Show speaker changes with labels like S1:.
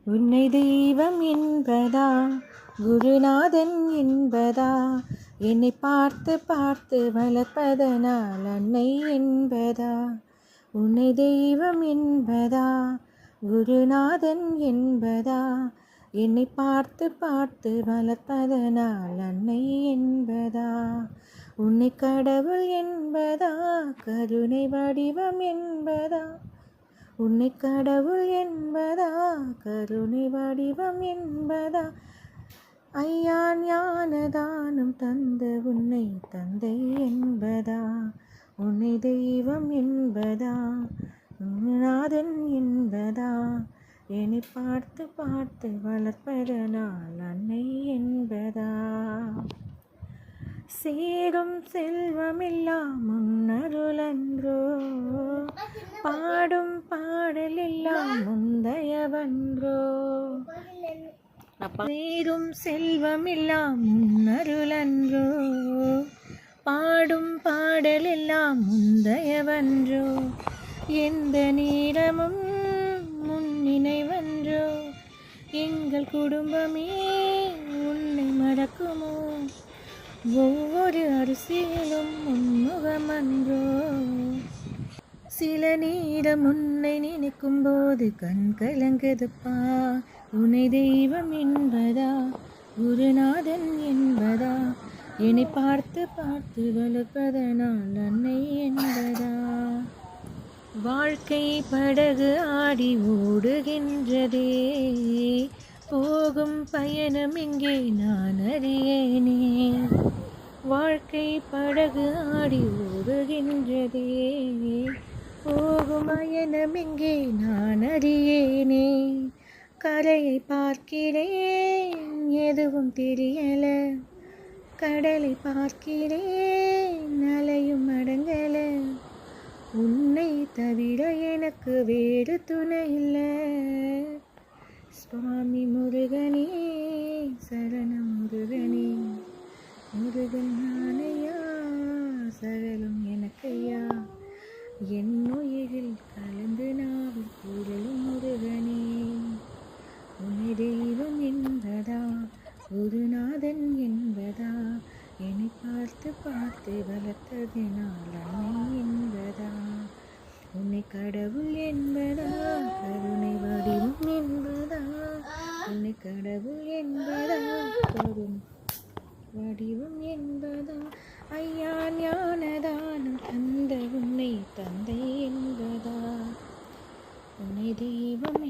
S1: உன்னை தெய்வம் என்பதா, குருநாதன் என்பதா, என்னை பார்த்து பார்த்து வளர்ப்பதனால் அன்னை என்பதா. உன்னை தெய்வம் என்பதா, குருநாதன் என்பதா, என்னை பார்த்து பார்த்து வளர்ப்பதனால் அன்னை என்பதா. உன்னை கடவுள் என்பதா, கருணை வடிவம் என்பதா. உன்னை கடவுள் என்பதா, கருணை வடிவம் என்பதா. ஐயா ஞானதானம் தந்த உன்னை தந்தை என்பதா. உன்னை தெய்வம் என்பதா, நாதன் என்பதா, என்னை பார்த்து பார்த்து வளர்ப்பதனால் அன்னை என்பதா. சேரும் செல்வமெல்லாம் முன்னருளன்றோ, பாடும் பாடலெல்லாம் முந்தையவன்றோ. சேரும் செல்வமெல்லாம் முன்னருளன்றோ, பாடும் பாடலெல்லாம் முந்தையவன்றோ. எந்த நேரமும் முன் நினைவன்றோ, எங்கள் குடும்பமே உன்னை மறக்குமோ. ஒவ்வொரு அரிசியிலும் உன்முகமன்றோ. சில நேரம் உன்னை நினைக்கும் போது கண் கலங்குதுப்பா. உன்னை தெய்வம் என்பதா, குருநாதன் என்பதா, என்னை பார்த்து பார்த்து வளர்ப்பதனால் அன்னை என்பதா. வாழ்க்கை படகு ஆடி ஓடுகின்றதே, போகும் பயணம் எங்கே நான் அறியேனே. வாழ்க்கை படகு ஆடி ஓடுகின்றதே, போகும் பயணம் எங்கே நான் அறியேனே. கரையை பார்க்கிறேன் எதுவும் தெரியல, கடலை பார்க்கிறேன் அலையும் அடங்கல. உன்னை தவிர எனக்கு வேறு துணை இல்லை. சுவாமி முருகனே சரணம் முருகனே. முருகன் நானையா, சகலம் எனக்கையா. என் உயிரில் கலந்து நாவில் குரலும் முருகனே. உன்னை தெய்வம் என்பதா, குருநாதன் என்பதா, என்னை பார்த்து பார்த்து வளர்த்ததினால் அன்னை என்பதா. உன்னை கடவுள் என்பதா, கருணை வடிவம் என்பதா. உன்னை கடவுள் என்பதா, கருணை வடிவம் என்பதா. ஐயா ஞானதானம் தந்த உன்னை தந்தை என்பதா. உன்னை தெய்வம்